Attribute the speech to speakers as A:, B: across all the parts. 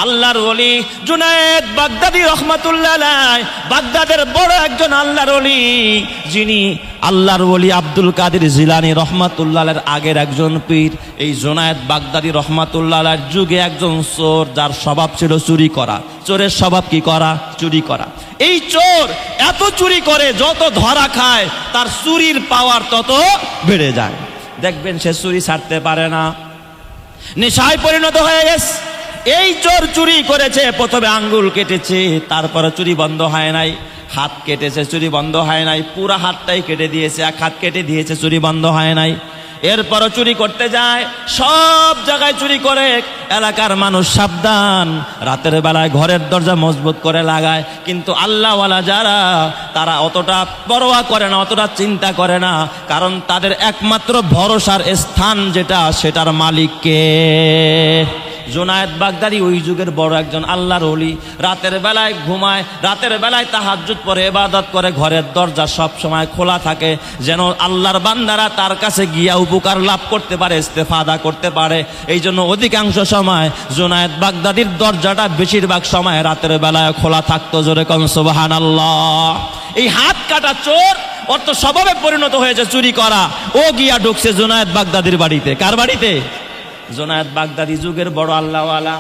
A: আল্লাহর ওলি জুনায়েদ বাগদাদী রহমাতুল্লাহ আলাইহি, বাগদাদের বড় একজন আল্লাহর ওলি, যিনি আল্লাহর ওলি আব্দুল কাদের জিলানী রহমাতুল্লাহ আলাইহির আগের একজন পীর। এই জুনায়েদ বাগদাদী রহমাতুল্লাহ আলাইহির যুগে একজন চোর, যার স্বভাব ছিল চুরি করা। চোরের স্বভাব কি করা? চুরি করা। এই চোর এত চুরি করে, যত ধরা খায় তার চুরির পাওয়ার তত বেড়ে যায়। দেখবেন সে চুরি ছাড়তে পারে না, নেশায় পরিণত হয়ে গেছে। এই চোর চুরি করেছে, প্রথমে আঙ্গুল কেটেছে, তারপরে চুরি বন্ধ হয় নাই। হাত কেটেছে, চুরি বন্ধ হয় নাই। পুরা হাতটাই কেটে দিয়েছে, এক হাত কেটে দিয়েছে, চুরি বন্ধ হয় নাই। এরপরও চুরি করতে যায়, সব জায়গায় চুরি করে। এলাকার মানুষ সাবধান, রাতের বেলায় ঘরের দরজা মজবুত করে লাগায়। কিন্তু আল্লাহওয়ালা যারা, তারা অতটা পরোয়া করে না, অতটা চিন্তা করে না, কারণ তাদের একমাত্র ভরসার স্থান যেটা, সেটার মালিককে। জুনায়েদ বাগদাদী ওই যুগের বড় একজন আল্লাহর ওলি। রাতের বেলায় ঘুমায়, রাতের বেলায় তাহাজ্জুদ পড়ে, ইবাদত করে। ঘরের দরজা সব সময় খোলা থাকে, যেন আল্লাহর বান্দারা তার কাছে গিয়া উপকার লাভ করতে পারে, ইস্তেফাদা করতে পারে। এই জন্য অধিকাংশ সময় জুনায়েদ বাগদাদীর দরজাটা বেশিরভাগ সময় রাতের বেলায় খোলা থাকতো। জোরে কোন সুবহানাল্লাহ। এই হাত কাটা চোর ওর তো স্বভাবে পরিণত হয়েছে চুরি করা। ও গিয়া ঢুকছে জুনায়েদ বাগদাদীর বাড়িতে। কার বাড়িতে? জুনায়েদ বাগদাদী যুগের বড় আল্লাহওয়ালা।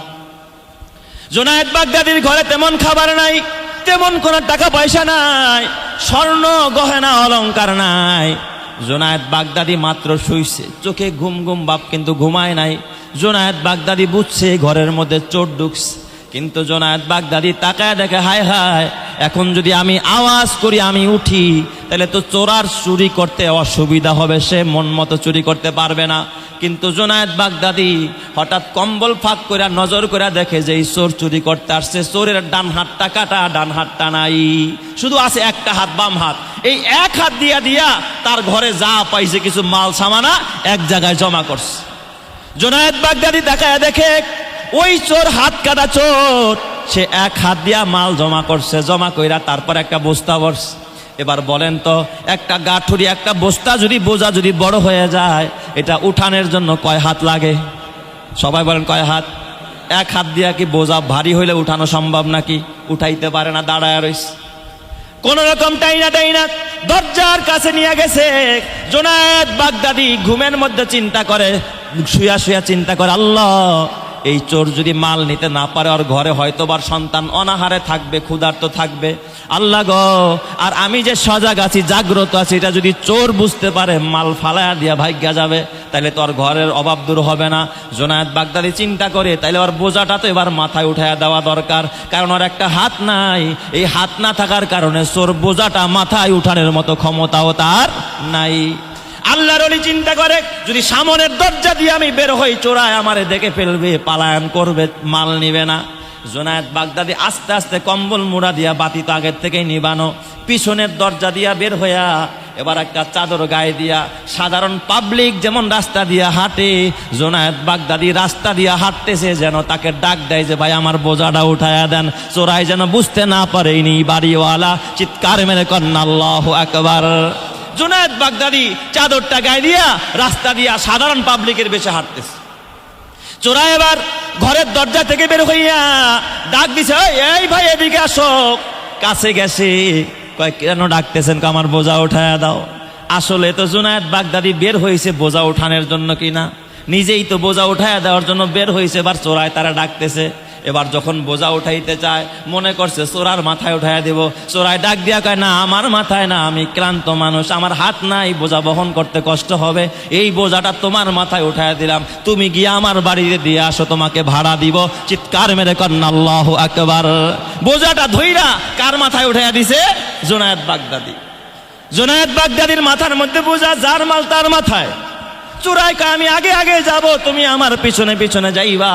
A: জুনায়েদ বাগদাদীর ঘরে তেমন খাবার নাই, তেমন কোন টাকা পয়সা নাই, স্বর্ণ গহেনা অলংকার নাই। জুনায়েদ বাগদাদী মাত্র শুইছে, চোখে ঘুম ঘুম ভাব, কিন্তু ঘুমায় নাই। জুনায়েদ বাগদাদী বুঝছে ঘরের মধ্যে চোর ঢুকছে, কিন্তু জুনায়েদ বাগদাদী তাকায় দেখে, হায় হায়, এখন যদি আমি আওয়াজ করি, আমি উঠি, তাহলে তো চোরার চুরি করতে অসুবিধা হবে, সে মন মতো চুরি করতে পারবে না। কিন্তু জুনায়েদ বাগদাদী হঠাৎ কম্বল ফাঁক করে নজর করে দেখে যে এই চোর চুরি করতে আসছে। চোরের ডান হাতটা কাটা, ডান হাতটা নাই, শুধু আছে একটা হাত, বাম হাত। এই এক হাত দিয়া দিয়া তার ঘরে যা পাইছে কিছু মাল সামানা এক জায়গায় জমা করছে। জুনায়েদ বাগদাদী তাকায় দেখে ওই চোর, হাত কাটা চোর, সে এক হাত দিয়া মাল জমা করছে। জমা কইরা তারপর একটা বস্তা ভরছে। এবার বলেন তো, একটা গাঠুরি, একটা বস্তা যদি, বোঝা যদি বড় হয়ে যায়, এটা উঠানের জন্য কয় হাত লাগে? সবাই বলেন কয় হাত? এক হাত দিয়া কি বোঝা ভারী হইলে উঠানো সম্ভব নাকি? উঠাইতে পারে না, দাঁড়ায় রইছে। কোন রকম টাইনা টাইনা দরজার কাছে নিয়ে গেছে। জুনায়েদ বাগদাদী ঘুমের মধ্যে চিন্তা করে, শুয়া শুয়া চিন্তা করে, আল্লাহ, এই চোর যদি মাল নিতে না পারে, ওর ঘরে হয়তো বার সন্তান অনাহারে থাকবে, ক্ষুধার্ত থাকবে। আল্লাহ গো, আর আমি যে সজাগ আছি, জাগ্রত আছি, এটা যদি চোর বুঝতে পারে, মাল ফালায়া দিয়া ভাগ্যা যাবে, তাহলে তো ওর ঘরের অভাব দূর হবে না। জুনায়েদ বাগদাদী চিন্তা করে, তাইলে ওর বোঝাটা তো এবার মাথায় উঠায়া দেওয়া দরকার, কারণ ওর একটা হাত নাই। এই হাত না থাকার কারণে চোর বোঝাটা মাথায় উঠানোর মতো ক্ষমতাও তার নাই। আল্লাহর ওলি চিন্তা করে, যদি সামনের দরজা দিয়ে আমি বের হই, চোরায় আমারে দেখে ফেলবে, পালায়ন করবে, মাল নিবে না। জুনায়েদ বাগদাদী আস্তে আস্তে কম্বল মুড়া দিয়া, বাতি তো আগের থেকেই নিবানো, পিছনের দরজা দিয়া বের হইয়া এবার একটা চাদর গায়ে দিয়া, সাধারণ পাবলিক যেমন রাস্তা দিয়া হাঁটে, জুনায়েদ বাগদাদী রাস্তা দিয়া হাঁটতেছে, যেন তাকে ডাক দেয় যে ভাই আমার বোঝাটা উঠায়া দেন। চোরাই যেন বুঝতে না পারে ইনি বাড়িওয়ালা। চিৎকার মেরে কন্যা আল্লাহু আকবার। জুনায়েদ বাগদাদী চাদরটা গায়ে দিয়া রাস্তা দিয়া সাধারণ পাবলিকের বেশে হাঁটতেছে। চোরা এবার ঘরের দরজা থেকে বের হইয়া ডাক দিছে, এই ভাই এদিকে আসো। কাছে গেছে, কয় কেন ডাকতেছেন? আমার বোঝা উঠায়া দাও। আসলে তো জুনায়েদ বাগদাদী বের হয়েছে বোঝা উঠানোর জন্য কিনা, নিজেই তো বোঝা উঠায়া দেওয়ার জন্য বের হয়েছে। এবার চোরায় তারা ডাকতেছে। এবার যখন বোঝা উঠাইতে চায়, মনে করছে চোরার মাথায় উঠাইয়া দেব। চোরায় ডাক দিয়া কয়, না, আমার মাথায় না, আমি ক্লান্ত মানুষ, আমার হাত নাই, বোঝা বহন করতে কষ্ট হবে, এই বোঝাটা তোমার মাথায় উঠাইয়া দিলাম, তুমি গিয়ে আমার বাড়িতে দিয়ে আসো, তোমাকে ভাড়া দিব। চিৎকার মেরে কন্যা আল্লাহু আকবার। বোঝাটা ধইরা কার মাথায় উঠাইয়া দিছে? জুনায়েদ বাগদাদী। জুনায়েদ বাগদাদীর মাথার মধ্যে বোঝা, যার মাল তার মাথায়। চোরায় কয়, আমি আগে আগে যাব, তুমি আমার পিছনে পিছনে যাইবা।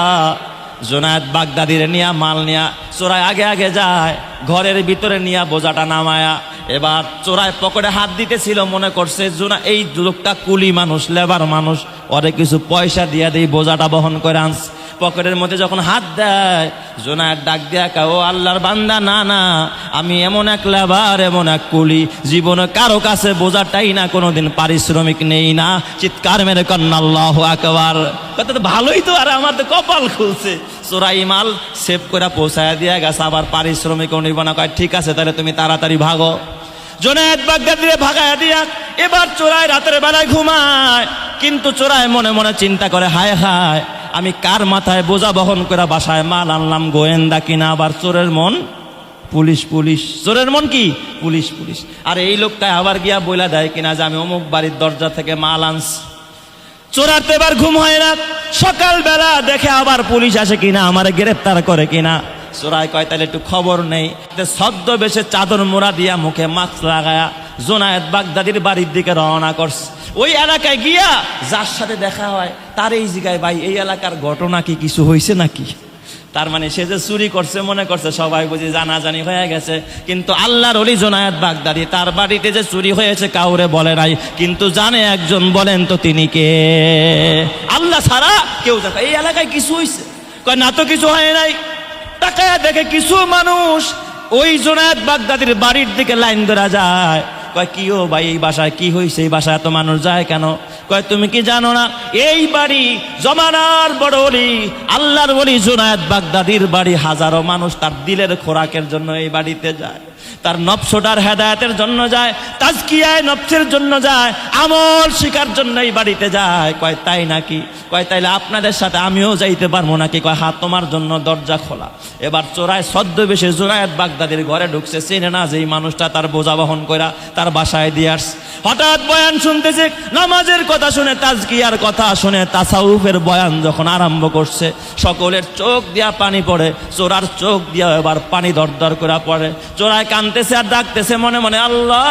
A: জুনায়েদ বাগদাদীর নিয়া, মাল নিয়া চোরায় আগে আগে যায়, ঘরের ভিতরে নিয়া বোঝাটা নামায়া। এবার চোরায় পকেটে হাত দিতেছিল, মনে করছে এই লোকটা কুলি মানুষ, লেবার মানুষ, ওরে কিছু পয়সা দিয়া দেই, বোঝাটা বহন করে আনছে। পকেটের মধ্যে যখন হাত দেয়, জোনায়েদ ডাক দিয়া কয়, ও আল্লাহর বান্দা, না না, আমি এমন এক লেবার, এমন এক কুলি, জীবনে কারো কাছে বোঝাটাই না, কোনোদিন পারিশ্রমিক নেই না। চিৎকার মেরে কন্যা আল্লাহু আকবার। কথা তো ভালোই তো, আর আমার তো কপাল খুলছে, চোরাই মাল সেভ করে পৌঁছায় দিয়া গেছে, আবার পারিশ্রমিকও নিব না। কয় ঠিক আছে, তাহলে তুমি তাড়াতাড়ি ভাগো। জোনায়েদ বাগদাদিরে ভাগায়া দিয়া এবার চোরাই রাতের বেলায় ঘুমায়, কিন্তু চোরাই মনে মনে চিন্তা করে, হায় হায়, আমি কার মাথায় বোঝা বহন করে বাসায় মাল আনলাম, গোয়েন্দা কিনা আবার চোরের মন পুলিশ পুলিশ, চোরের মন কি পুলিশ পুলিশ। আর এই লোকটা আবার গিয়া বইলা দেয় কিনা যে আমি অমুক বাড়ির দরজা থেকে মাল আনছি। চোরার তো এবার ঘুম হয় না, সকালবেলা দেখে আবার পুলিশ আসে কিনা, আমারে গ্রেফতার করে কিনা। চোরাই কয় তাহলে একটু খবর নেই। ছদ্মবেশে চাদর মোড়া দিয়া, মুখে মাস্ক লাগায়া জোনায়েদ বাগদাদির বাড়ির দিকে রওনা করছে। ওই এলাকায় গিয়া যার সাথে দেখা হয় তার এই জায়গায়, ভাই এই এলাকার ঘটনা কি কিছু হয়েছে নাকি? তার মানে সে যে চুরি করছে মনে করছে সবাই বুঝি জানাজানি হয়ে গেছে, কিন্তু আল্লাহর ওলি জোনায়েদ বাগদাদি তার বাড়িতে যে চুরি হয়েছে কাউরে বলে নাই, কিন্তু জানে একজন। বলেন তো তিনি কে? আল্লাহ ছাড়া কেউ জানে। এই এলাকায় কিছু হয়েছে? কয় না তো কিছু হয় নাই। তাকায় দেখে কিছু মানুষ ওই জোনায়েদ বাগদাদির বাড়ির দিকে লাইন ধরা যায়। কয় কি ও ভাই, এই বাসায় কি হয়েছে? এই বাসায় এত মানুষ যায় কেন? কয় তুমি কি জানো না, এই বাড়ি জমানার বড় ওলি আল্লাহর ওলি জোনায়েদ বাগদাদির বাড়ি। হাজারো মানুষ তার দিলের খোরাকের জন্য এই বাড়িতে যায়, তার নফসটার হেদায়েতের জন্য যায়, তাজকিয়ায় নফসের জন্য যায়, আমল শিকার জন্য এই বাড়িতে যায়। কয় তাই নাকি? কয় তাইলে আপনাদের সাথে আমিও যাইতে পারবো নাকি? কয় হ্যাঁ, তোমার জন্য দরজা খোলা। এবার চোরায় ছদ্মবেশে জোনায়েদ বাগদাদির ঘরে ঢুকছে, চেনে না যে এই মানুষটা তার বোঝা বহন কইরা তার বাসায় দিয়ে আসছে। হঠাৎ বয়ান শুনতেছে, নামাজের কথা শুনে, তাজকিয়ার কথা শুনে, তাসাউফের বয়ান যখন আরম্ভ করছে, সকলের চোখ দিয়া পানি পড়ে। চোরার চোখ দিয়া এবার পানি দরদর করে পড়ে। চোরায় কানতেছে আর ডাকতেছে মনে মনে, আল্লাহ,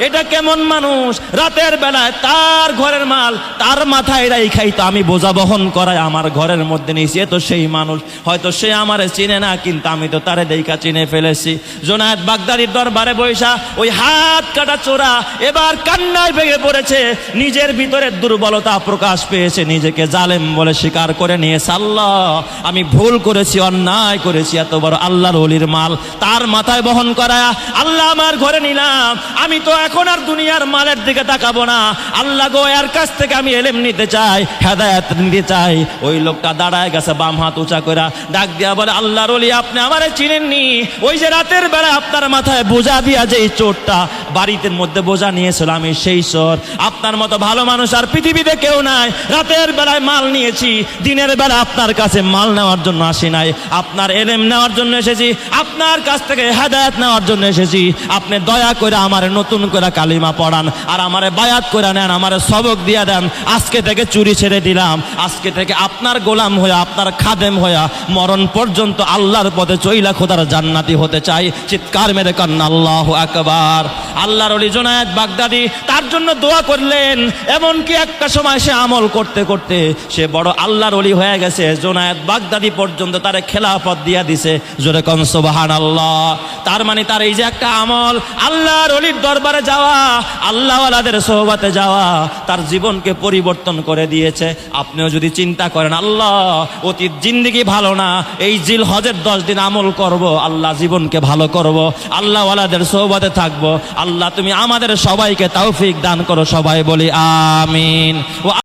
A: এটা কেমন মানুষ? রাতের বেলায় তার ঘরের মাল তার মাথায় রাইখাই তো আমি বোঝা বহন করায় আমার ঘরের মধ্যে নিয়েছি। তো সেই মানুষ হয়তো সে আমারে চিনে না, কিন্তু আমি তো তারে দেখা চিনে ফেলেছি। জোনায়েদ বাগদাদির দরবারে বৈশা ওই হাত কাটা চোরা এবার কান্নায় ভেঙে পড়েছে। নিজের ভিতরে দুর্বলতা প্রকাশ পেয়েছে, নিজেকে জালেম বলে স্বীকার করে নিয়েছে। আল্লাহ, আমি ভুল করেছি, অন্যায় করেছি, এত বড় আল্লাহর ওলির মাল তার মাথায় বহন করা আল্লাহ আমার ঘরে নিলাম। আমি তো এখন আর দুনিয়ার মালের দিকে তাকাবো না। আল্লাহ গো, এর কাছ থেকে আমি এলেম নিতে চাই, হেদায়েত নিতে চাই। ওই লোকটা দাঁড়ায় গেছে বাম হাত উঁচা করে, ডাক দিয়া বলে, আল্লাহর ওলি, আপনি আমারে চিনেননি? ওই যে রাতের বেলা আপনার মাথায় বোঝা দিয়া যে চোরটা বাড়িতে মধ্যে বোঝা নিয়েছিল, আমি সেই চোর। আপনার মতো ভালো মানুষ আর পৃথিবীতে কেউ নাই। রাতের বেলায় মাল নিয়েছি, দিনের বেলা আপনার কাছে মাল নেওয়ার জন্য আসি নাই, আপনার এলেম নেওয়ার জন্য এসেছি, আপনার কাছ থেকে হেদায়েত নেওয়ার জন্য এসেছি। আপনি দয়া করে আমারে নতুন করে কালিমা পড়ান, আর আমারে বায়াত করে নেন, আমারে সবক দিয়া দেন। আজকে থেকে চুরি ছেড়ে দিলাম, আজকে থেকে আপনার গোলাম হয়ে, আপনার খাদেম হয়ে মরণ পর্যন্ত আল্লাহর পথে চইলা খোদার জান্নাতি হতে চাই। চিৎকার মেরে কান্না আল্লাহু আকবার। আল্লাহর ওলি জোনায়েদ বাগদাদি তার জন্য দোয়া করলেন। এমনকি একটা সময় সে আমল করতে করতে সে বড় আল্লাহর ওলি হয়ে গেছে। জোনায়েদ বাগদাদি পর্যন্ত তারে খেলাফত দিয়া দিছে। জোরে কোন সুবহানাল্লাহ। তার মানে তার এই যে একটা আমল, আল্লাহর ওলির দরবারে যাওয়া, আল্লাহওয়ালাদের সোহবতে যাওয়া, তার জীবনকে পরিবর্তন করে দিয়েছে। আপনিও যদি চিন্তা করেন, আল্লাহ, অতীত জিন্দেগি ভালো না, এই জিল হজের 10 দিন আমল করব, আল্লাহ জীবনকে ভালো করব, আল্লাহওয়ালাদের সোহবতে থাকবো। আল্লাহ তুমি আমাদের সবাইকে তৌফিক দান করো। সবাই বলি আমিন।